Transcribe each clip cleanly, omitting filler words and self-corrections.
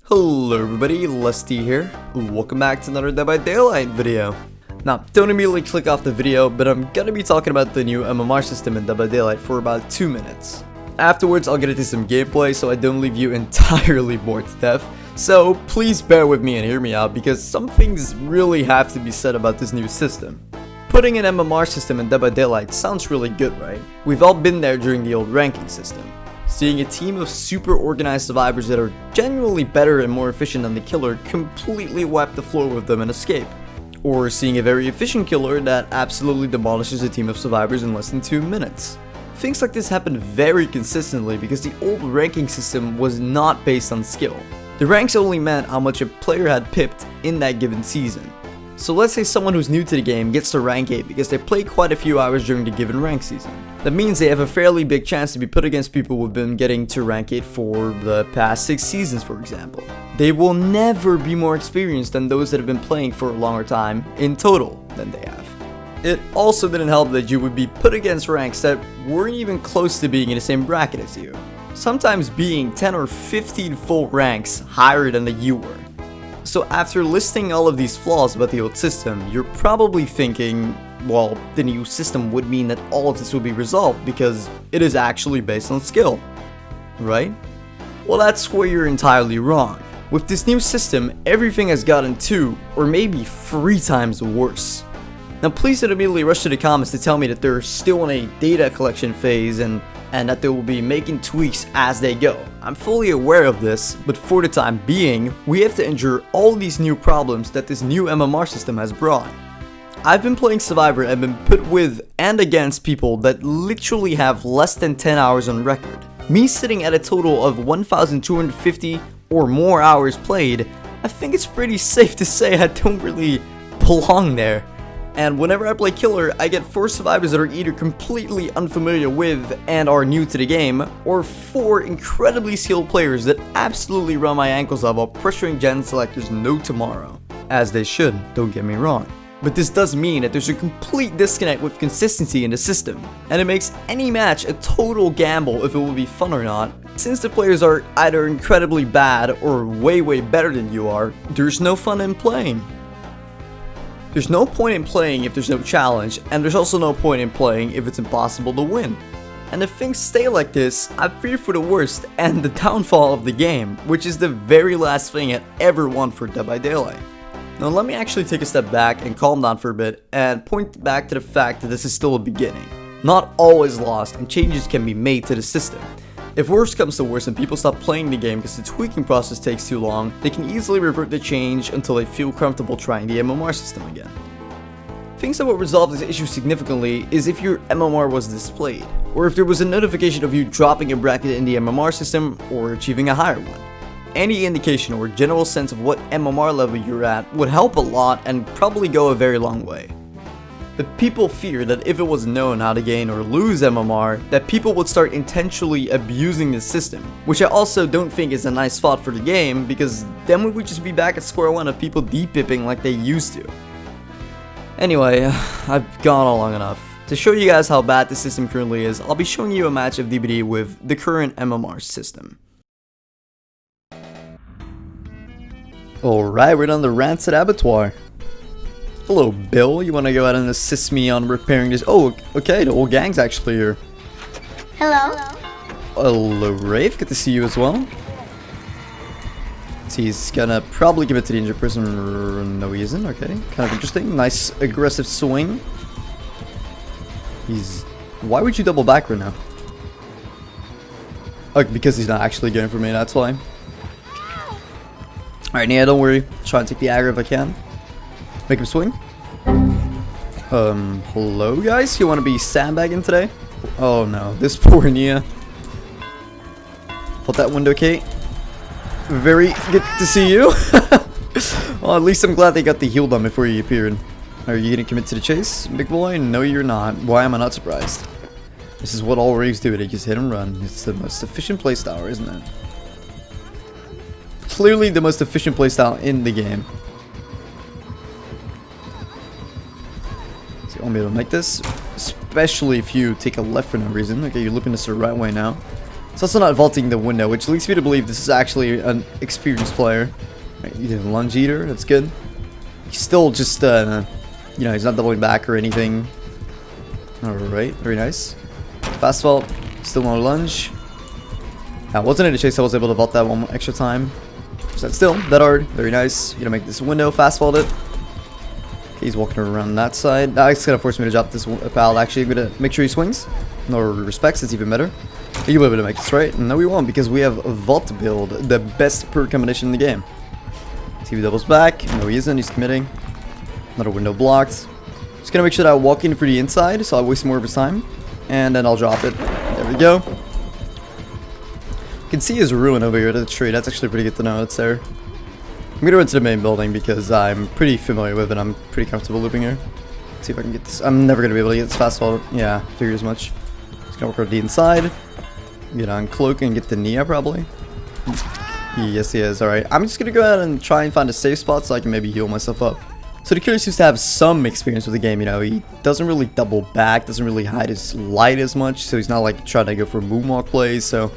Hello everybody, Lusty here. Welcome back to another Dead by Daylight video. Now, don't immediately click off the video, but I'm gonna be talking about the new MMR system in Dead by Daylight for about 2 minutes. Afterwards, I'll get into some gameplay so I don't leave you entirely bored to death. So please bear with me and hear me out because some things really have to be said about this new system. Putting an MMR system in Dead by Daylight sounds really good, right? We've all been there during the old ranking system. Seeing a team of super organized survivors that are genuinely better and more efficient than the killer completely wipe the floor with them and escape. Or seeing a very efficient killer that absolutely demolishes a team of survivors in less than 2 minutes. Things like this happen very consistently because the old ranking system was not based on skill. The ranks only meant how much a player had pipped in that given season. So let's say someone who's new to the game gets to rank 8 because they played quite a few hours during the given rank season. That means they have a fairly big chance to be put against people who've been getting to rank 8 for the past 6 seasons, for example. They will never be more experienced than those that have been playing for a longer time in total than they have. It also didn't help that you would be put against ranks that weren't even close to being in the same bracket as you. Sometimes being 10 or 15 full ranks higher than that you were. So after listing all of these flaws about the old system, you're probably thinking, well, the new system would mean that all of this would be resolved because it is actually based on skill, right? Well, that's where you're entirely wrong. With this new system, everything has gotten 2 or maybe 3 times worse. Now please don't immediately rush to the comments to tell me that they're still in a data collection phase and that they will be making tweaks as they go. I'm fully aware of this, but for the time being, we have to endure all these new problems that this new MMR system has brought. I've been playing Survivor and been put with and against people that literally have less than 10 hours on record. Me sitting at a total of 1,250 or more hours played, I think it's pretty safe to say I don't really belong there. And whenever I play killer, I get 4 survivors that are either completely unfamiliar with and are new to the game, or 4 incredibly skilled players that absolutely run my ankles off while pressuring gen selectors no tomorrow. As they should, don't get me wrong. But this does mean that there's a complete disconnect with consistency in the system, and it makes any match a total gamble if it will be fun or not. Since the players are either incredibly bad or way better than you are, there's no fun in playing. There's no point in playing if there's no challenge, and there's also no point in playing if it's impossible to win. And if things stay like this, I fear for the worst and the downfall of the game, which is the very last thing I'd ever want for Dead by Daylight. Now let me actually take a step back and calm down for a bit and point back to the fact that this is still a beginning. Not all is lost and changes can be made to the system. If worse comes to worse and people stop playing the game because the tweaking process takes too long, they can easily revert the change until they feel comfortable trying the MMR system again. Things that will resolve this issue significantly is if your MMR was displayed, or if there was a notification of you dropping a bracket in the MMR system or achieving a higher one. Any indication or general sense of what MMR level you're at would help a lot and probably go a very long way. But people fear that if it was known how to gain or lose MMR, that people would start intentionally abusing the system, which I also don't think is a nice thought for the game because then we would just be back at square one of people depipping like they used to. Anyway, I've gone on long enough. To show you guys how bad the system currently is, I'll be showing you a match of DBD with the current MMR system. Alright, we're done the Rancid Abattoir. Hello, Bill. You want to go ahead and assist me on repairing this? Oh, okay. The whole gang's actually here. Hello. Hello, Rafe. Good to see you as well. So he's gonna probably give it to the injured person. No, he isn't. Okay. Kind of interesting. Nice aggressive swing. Why would you double back right now? Oh, because he's not actually going for me. That's why. Alright, Nia, don't worry. Try and take the aggro if I can. Make him swing. Hello guys? You want to be sandbagging today? Oh no, this poor Nia. Put that window, Kate. Very good to see you. Well, at least I'm glad they got the heal done before you appeared. Are you gonna commit to the chase, big boy? No, you're not. Why am I not surprised? This is what all raves do. They just hit and run. It's the most efficient playstyle, isn't it? Clearly the most efficient playstyle in the game. So you want me to make this? Especially if you take a left for no reason. Okay, you're looping this the right way now. It's also not vaulting the window, which leads me to believe this is actually an experienced player. Right, he did a lunge eater, that's good. He's still just, you know, he's not doubling back or anything. Alright, very nice. Fast vault, still no lunge. I wasn't in a chase, I was able to vault that one extra time. So that's still that hard, very nice. Gonna make this window, fast vault it. Okay, he's walking around that side. That's gonna force me to drop this pal. Actually, I'm gonna make sure he swings. No respects, it's even better. You'll be able to make this right. No, we won't because we have a vault build, the best per combination in the game. See if he doubles back. No, he isn't. He's committing. Another window blocked. Just gonna make sure that I walk in for the inside, so I'll waste more of his time, and then I'll drop it. There we go. You can see his ruin over here to the tree. That's actually pretty good to know. It's there. I'm gonna run to the main building because I'm pretty familiar with it. I'm pretty comfortable looping here. Let's see if I can get this. I'm never gonna be able to get this fast forward. Yeah, figure as much. Just gonna work on the inside. Get on cloak and get the Nia probably. Yes, he is. Alright. I'm just gonna go ahead and try and find a safe spot so I can maybe heal myself up. So the killer seems to have some experience with the game, you know. He doesn't really double back, doesn't really hide his light as much, so he's not like trying to go for moonwalk plays. So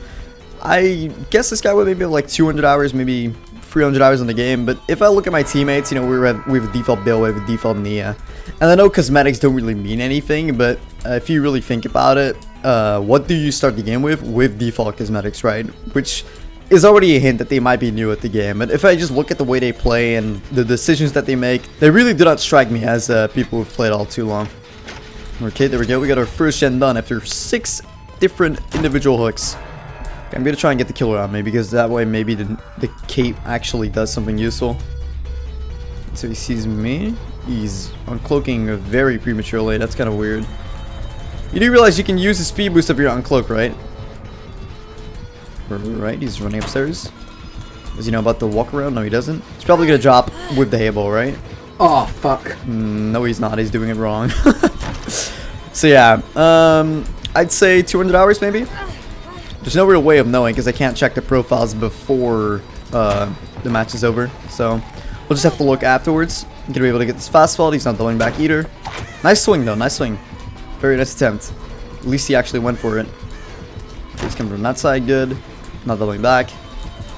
I guess this guy would maybe have like 200 hours, maybe 300 hours in the game. But if I look at my teammates, you know, we have a default Bill, we have a default Nia. And I know cosmetics don't really mean anything, but if you really think about it, what do you start the game with? With default cosmetics, right? Which is already a hint that they might be new at the game. And if I just look at the way they play and the decisions that they make, they really do not strike me as people who've played all too long. Okay, there we go. We got our first gen done after 6 different individual hooks. Okay, I'm gonna try and get the killer on me because that way maybe the cape actually does something useful. So he sees me. He's uncloaking very prematurely. That's kind of weird. You do realize you can use the speed boost if you're uncloak, right? Right, he's running upstairs. Does he know about the walk around? No, he doesn't. He's probably gonna drop with the Hable, right? Oh, fuck. No, he's not. He's doing it wrong. So yeah, I'd say 200 hours maybe. There's no real way of knowing because I can't check the profiles before the match is over. So we'll just have to look afterwards. I'm gonna be able to get this fast fault. He's not doubling back either. Nice swing though, nice swing. Very nice attempt. At least he actually went for it. He's coming from that side, good. Not doubling back.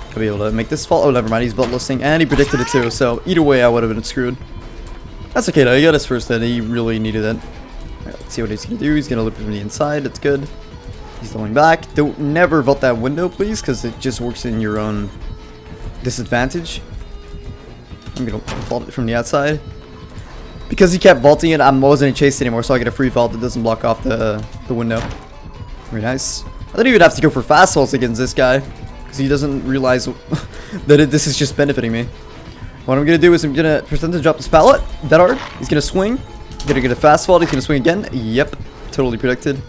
Gonna be able to make this fall. Oh, never mind. He's butt listing, and he predicted it too. So either way, I would have been screwed. That's okay though. He got his first hit. He really needed it. Alright, let's see what he's gonna do. He's gonna loop from the inside. That's good. He's doubling back. Don't never vault that window, please, because it just works in your own disadvantage. I'm gonna vault it from the outside. Because he kept vaulting it, I wasn't in chase anymore, so I get a free vault that doesn't block off the window. Very nice. I don't even have to go for fast vaults against this guy, because he doesn't realize that this is just benefiting me. What I'm gonna do is I'm gonna pretend to drop this pallet that hard. He's gonna swing. Gonna get a fast vault. He's gonna swing again. Yep, totally predicted.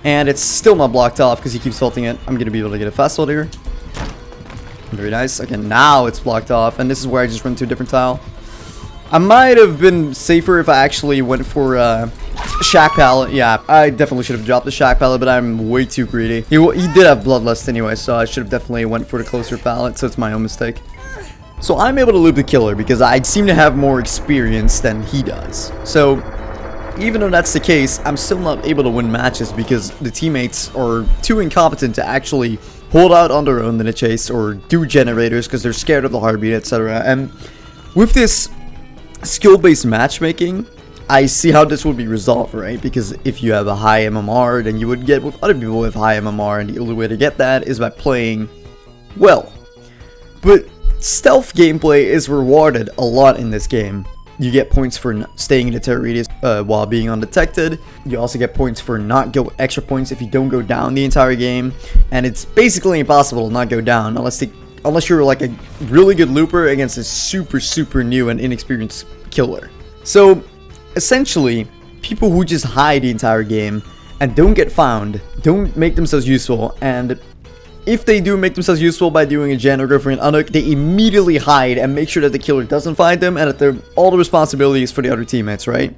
And it's still not blocked off because he keeps vaulting it. I'm gonna be able to get a fast vault here. Very nice. Okay, now it's blocked off, and this is where I just run to a different tile. I might have been safer if I actually went for Shack Pallet. Yeah, I definitely should have dropped the Shack Pallet, but I'm way too greedy. He did have Bloodlust anyway, so I should have definitely went for the closer pallet, so it's my own mistake. So I'm able to loop the killer because I seem to have more experience than he does. So even though that's the case, I'm still not able to win matches because the teammates are too incompetent to actually hold out on their own in a chase or do generators because they're scared of the heartbeat, etc. And with this skill-based matchmaking, I see how this would be resolved, right? Because if you have a high MMR, then you would get with other people with high MMR, and the only way to get that is by playing well. But stealth gameplay is rewarded a lot in this game. You get points for staying in the terror radius while being undetected. You also get points for not go extra points if you don't go down the entire game, and it's basically impossible to not go down unless you're like a really good looper against a super new and inexperienced killer. So essentially, people who just hide the entire game and don't get found don't make themselves useful, and if they do make themselves useful by doing a gen or go for an unhook, they immediately hide and make sure that the killer doesn't find them and that all the responsibility is for the other teammates, right?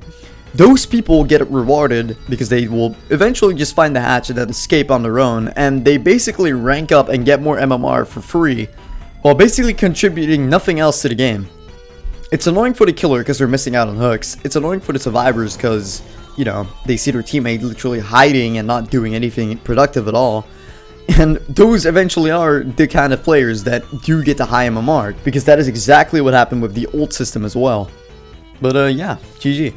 Those people get rewarded because they will eventually just find the hatch and then escape on their own, and they basically rank up and get more MMR for free while basically contributing nothing else to the game. It's annoying for the killer because they're missing out on hooks. It's annoying for the survivors because, you know, they see their teammate literally hiding and not doing anything productive at all. And those eventually are the kind of players that do get the high MMR, because that is exactly what happened with the old system as well. But yeah, GG.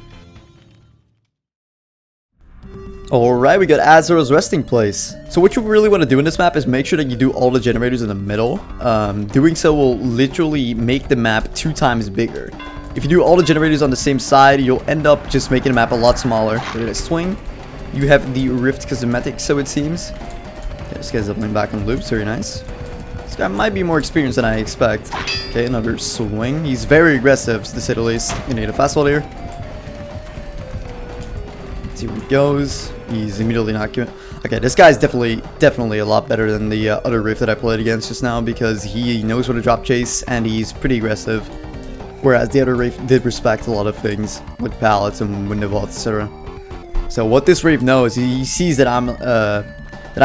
Alright, we got Azeroth's resting place. So what you really want to do in this map is make sure that you do all the generators in the middle. Doing so will literally make the map 2 times bigger. If you do all the generators on the same side, you'll end up just making the map a lot smaller. Look at this swing. You have the Rift Cosmetic, so it seems. Yeah, this guy's doubling back on loops, very nice. This guy might be more experienced than I expect. Okay, another swing. He's very aggressive, to say the least. You need a fastball here. Let's see where he goes. He's immediately not giving. Okay, this guy's definitely a lot better than the other Rift that I played against just now, because he knows what to drop chase and he's pretty aggressive. Whereas the other Rift did respect a lot of things with pallets and window vaults, etc. So what this Rift knows, he sees that I'm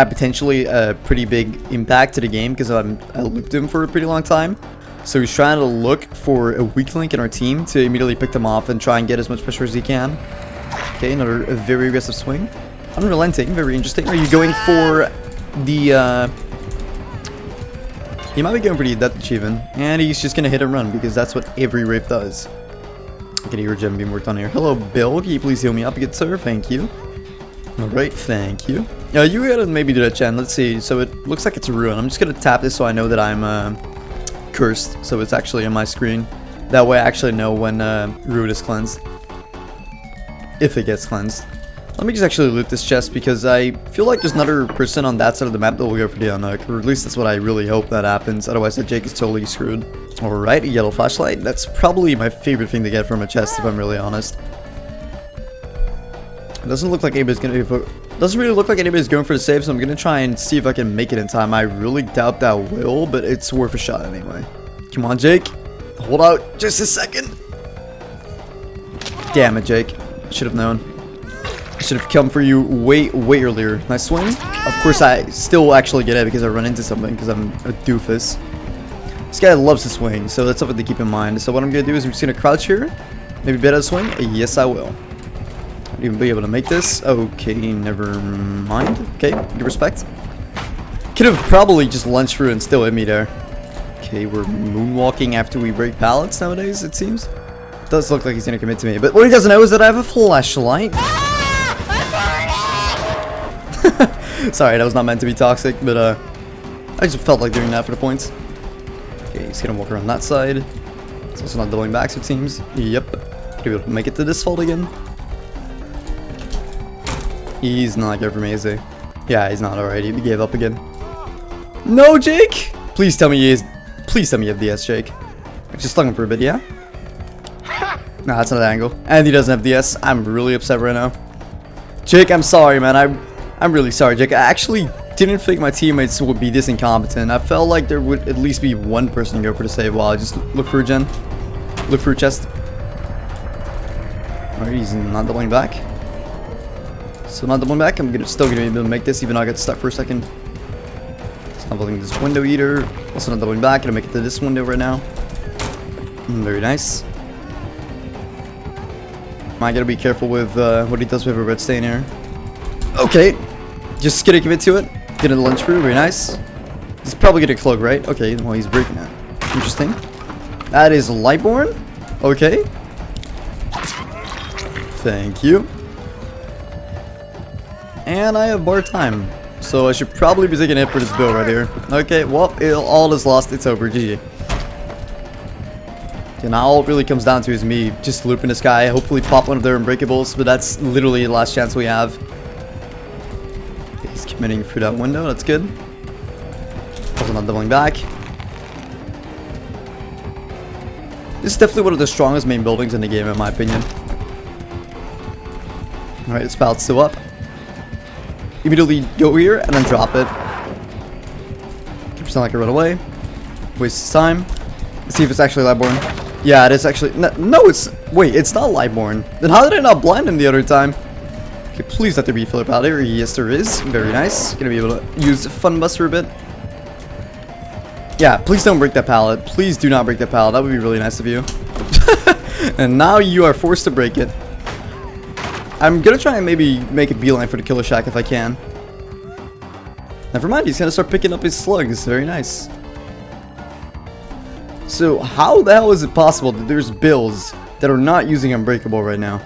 potentially a pretty big impact to the game because I looked at him for a pretty long time. So he's trying to look for a weak link in our team to immediately pick them off and try and get as much pressure as he can. Okay, another very aggressive swing. Unrelenting, very interesting. Are you going for the, he might be going for the Death Achievement, and he's just gonna hit and run, because that's what every Wraith does. Okay, your gem being worked on here. Hello, Bill, can you please heal me up, good sir? Thank you. Alright, thank you. Yeah, you gotta maybe do that, Chen. Let's see. So it looks like it's a ruin. I'm just gonna tap this so I know that I'm, cursed, so it's actually on my screen. That way I actually know when, Ruin is cleansed. If it gets cleansed. Let me just actually loot this chest, because I feel like there's another person on that side of the map that will go for the unhook, or at least that's what I really hope that happens. Otherwise, that Jake is totally screwed. Alright, a yellow flashlight. That's probably my favorite thing to get from a chest, if I'm really honest. It doesn't look like anybody's gonna be doesn't really look like anybody's going for the save, so I'm gonna try and see if I can make it in time. I really doubt that will, but it's worth a shot anyway. Come on, Jake. Hold out just a second. Damn it, Jake. Should have known. I should have come for you way earlier. Nice swing. Of course, I still actually get it because I run into something because I'm a doofus. This guy loves to swing, so that's something to keep in mind. So what I'm going to do is I'm just going to crouch here. Maybe bet a swing. Yes, I will. I'll even be able to make this. Okay, never mind. Okay, give respect. Could have probably just lunged through and still hit me there. Okay, we're moonwalking after we break pallets nowadays, it seems. It does look like he's going to commit to me. But what he doesn't know is that I have a flashlight. Sorry, that was not meant to be toxic, but I just felt like doing that for the points. Okay, he's gonna walk around that side. He's also not doubling back, so it seems. Yep. Could be able to make it to this fault again. He's not going for me, is he? Yeah, he's not. Alright, he gave up again. No, Jake! Please tell me he is. Please tell me you have DS, Jake. I just stung him for a bit, yeah? Nah, that's not an angle. And he doesn't have DS. I'm really upset right now. Jake, I'm sorry, man. I'm really sorry, Jake. I actually didn't think my teammates would be this incompetent. I felt like there would at least be one person go for the save while I just look for a gen. Look for a chest. Alright, he's not doubling back. So not doubling back. I'm still gonna be able to make this, even though I got stuck for a second. It's not doubling this window either. Also not doubling back. Gonna make it to this window right now. Very nice. I gotta be careful with what he does with a red stain here. Okay. Just gonna commit to it. Gonna lunge through. Very nice. He's probably gonna cloak, right? Okay, well, he's breaking it. Interesting. That is Lightborn. Okay. Thank you. And I have bar time. So I should probably be taking a hit for this bill right here. Okay, well, all is lost. It's over. GG. Okay, now all it really comes down to is me just looping this guy. Hopefully pop one of their unbreakables, but that's literally the last chance we have. Okay, he's committing through that window. That's good. Also not doubling back. This is definitely one of the strongest main buildings in the game, in my opinion. Alright, the spout's still up. Immediately go here and then drop it. 2% like a run away. Waste time. Let's see if it's actually Lightborn. Yeah, it is actually. No, it's. Wait, it's not Lightborn. Then how did I not blind him the other time? Okay, please let there be Flip out here. Yes, there is. Very nice. Gonna be able to use Fun Buster a bit. Yeah, please don't break that pallet. Please do not break that pallet. That would be really nice of you. And now you are forced to break it. I'm gonna try and maybe make a beeline for the Killer Shack if I can. Never mind, he's gonna start picking up his slugs. Very nice. So how the hell is it possible that there's bills that are not using Unbreakable right now?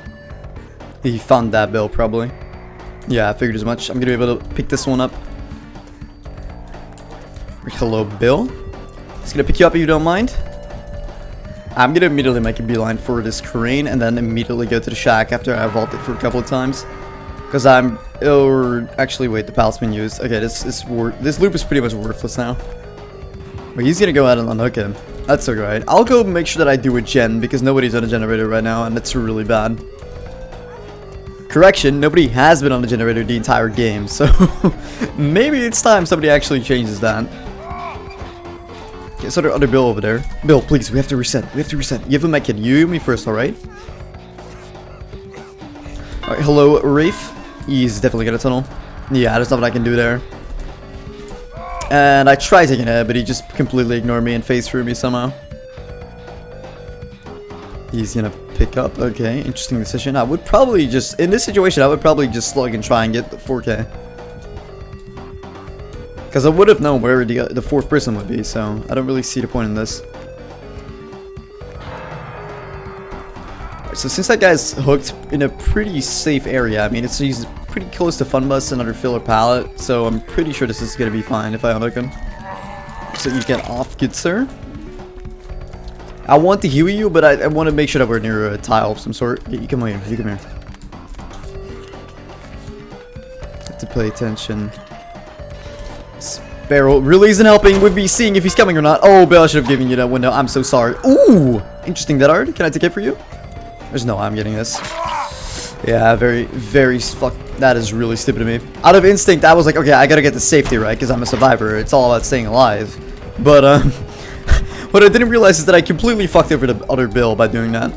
He found that bill probably. Yeah, I figured as much. I'm gonna be able to pick this one up. Hello, Bill. Just gonna pick you up if you don't mind. I'm gonna immediately make a beeline for this crane and then immediately go to the shack after I vaulted for a couple of times. Because or actually wait, the pallet's been used. Okay, this loop is pretty much worthless now. But he's gonna go ahead and unhook him. That's alright. I'll go make sure that I do a gen because nobody's on a generator right now and it's really bad. Correction, nobody has been on the generator the entire game, so maybe it's time somebody actually changes that. Okay, so there's other Bill over there. Bill, please, we have to reset. We have to reset. You have a mech kit. You me first, alright? Alright, hello, Rafe. He's definitely got a tunnel. Yeah, there's nothing I can do there. And I tried taking it, but he just completely ignored me and phased through me somehow. He's gonna pick up. Okay, interesting decision. I would probably just, in this situation, I would probably just slug and try and get the 4K. Because I would have known where the fourth person would be, so I don't really see the point in this. Right, so since that guy's hooked in a pretty safe area, I mean, he's pretty close to Funbus, another filler pallet, so I'm pretty sure this is going to be fine if I unhook him. So you get off, good sir. I want to heal you, but I want to make sure that we're near a tile of some sort. Yeah, you come here, you come here. Have to pay attention. Barrel really isn't helping with me seeing if he's coming or not. Oh, Bill, I should have given you that window. I'm so sorry. Ooh, interesting that art. Can I take it for you? There's no way I'm getting this. Yeah, very fuck. That is really stupid of me. Out of instinct, I was like, okay, I gotta get the safety right because I'm a survivor. It's all about staying alive. But what I didn't realize is that I completely fucked over the other Bill by doing that.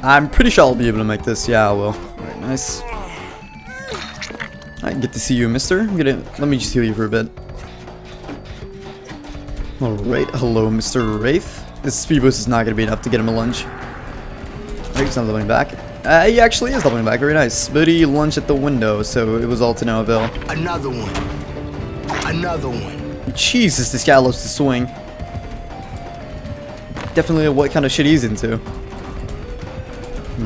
I'm pretty sure I'll be able to make this. Yeah, I will. Alright, nice. I get to see you, mister. Let me just heal you for a bit. Alright, hello, Mr. Wraith. This speed boost is not going to be enough to get him a lunge. Alright, he's not leveling back. He actually is leveling back, very nice. But he lunged at the window, so it was all to no avail. Another one. Another one. Jesus, this guy loves to swing. Definitely what kind of shit he's into.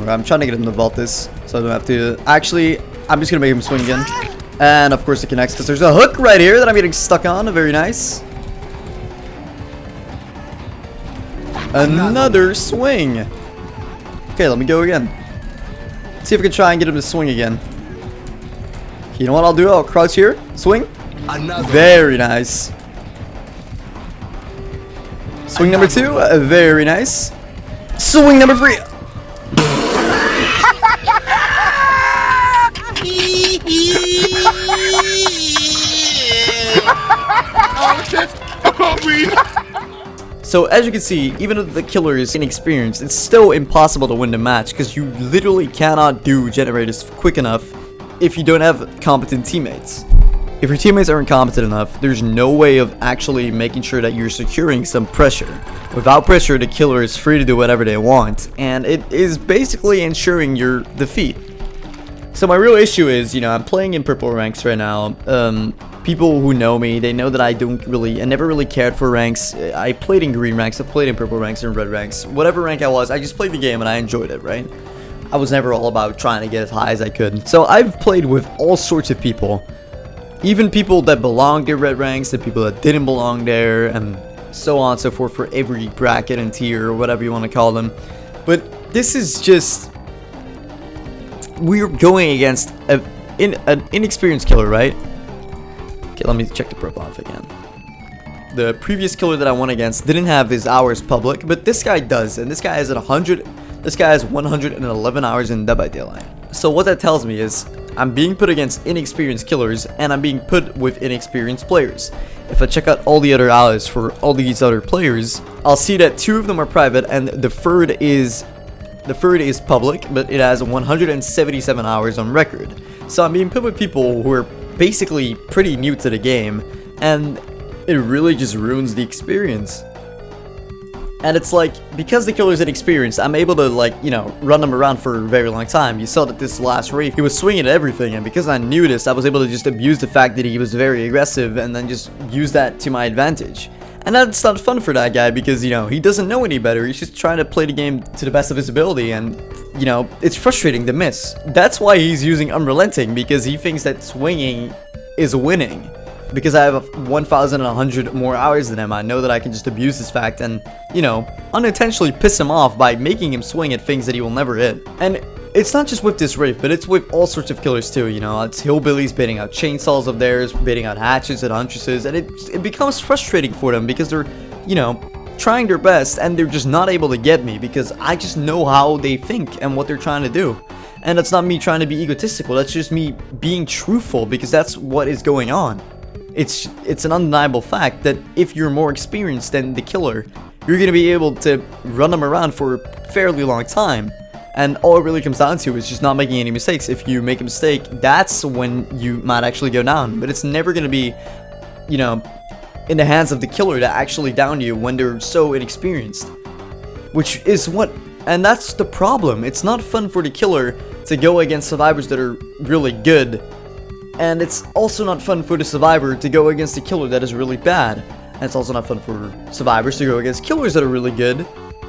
I'm trying to get him to vault this, so I don't have to. Actually, I'm just gonna make him swing again. And of course it connects because there's a hook right here that I'm getting stuck on. Very nice. Another swing. Okay, let me go again. See if I can try and get him to swing again. You know what I'll do? I'll crouch here. Swing. Very nice. Swing number 2. Very nice. Swing number 3. So as you can see, even though the killer is inexperienced, it's still impossible to win the match because you literally cannot do generators quick enough if you don't have competent teammates. If your teammates aren't competent enough, there's no way of actually making sure that you're securing some pressure. Without pressure, the killer is free to do whatever they want, and it is basically ensuring your defeat. So my real issue is, you know, I'm playing in purple ranks right now. People who know me, they know that I never really cared for ranks. I played in green ranks, I played in purple ranks and red ranks. Whatever rank I was, I just played the game and I enjoyed it, right? I was never all about trying to get as high as I could. So I've played with all sorts of people. Even people that belonged in red ranks, the people that didn't belong there, and so on and so forth for every bracket and tier or whatever you want to call them. But this is just... we're going against an inexperienced killer, right? Okay, let me check the profile again. The previous killer that I won against didn't have his hours public, but this guy does, and this guy has 111 hours in Dead by Daylight. So what that tells me is I'm being put against inexperienced killers, and I'm being put with inexperienced players. If I check out all the other allies for all these other players, I'll see that 2 of them are private, and the third is public, but it has 177 hours on record. So I'm being put with people who are basically pretty new to the game, and it really just ruins the experience. And it's like, because the killer's inexperienced, I'm able to, like, you know, run him around for a very long time. You saw that this last raid, he was swinging at everything, and because I knew this, I was able to just abuse the fact that he was very aggressive and then just use that to my advantage. And that's not fun for that guy because, you know, he doesn't know any better. He's just trying to play the game to the best of his ability, and, you know, it's frustrating to miss. That's why he's using Unrelenting, because he thinks that swinging is winning. Because I have 1,100 more hours than him, I know that I can just abuse this fact and, you know, unintentionally piss him off by making him swing at things that he will never hit. And it's not just with this Wraith, but it's with all sorts of killers too, you know. It's hillbillies baiting out chainsaws of theirs, baiting out hatches and huntresses, and it becomes frustrating for them because they're, you know, trying their best and they're just not able to get me because I just know how they think and what they're trying to do. And that's not me trying to be egotistical, that's just me being truthful because that's what is going on. It's an undeniable fact that if you're more experienced than the killer, you're going to be able to run them around for a fairly long time. And all it really comes down to is just not making any mistakes. If you make a mistake, that's when you might actually go down. But it's never going to be, you know, in the hands of the killer to actually down you when they're so inexperienced. Which is what, and that's the problem. It's not fun for the killer to go against survivors that are really good. And it's also not fun for the survivor to go against a killer that is really bad. And it's also not fun for survivors to go against killers that are really good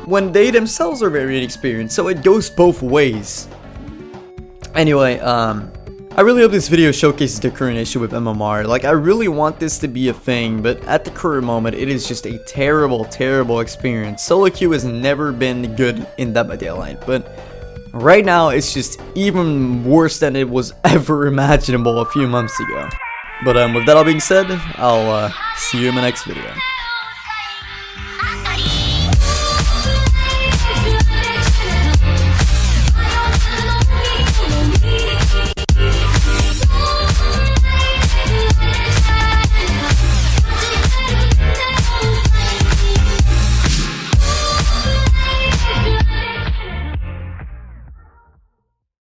when they themselves are very inexperienced. So it goes both ways. Anyway, I really hope this video showcases the current issue with MMR. Like, I really want this to be a thing, but at the current moment, it is just a terrible, terrible experience. Solo queue has never been good in Dead by Daylight, but right now, it's just even worse than it was ever imaginable a few months ago. But with that all being said, I'll see you in my next video.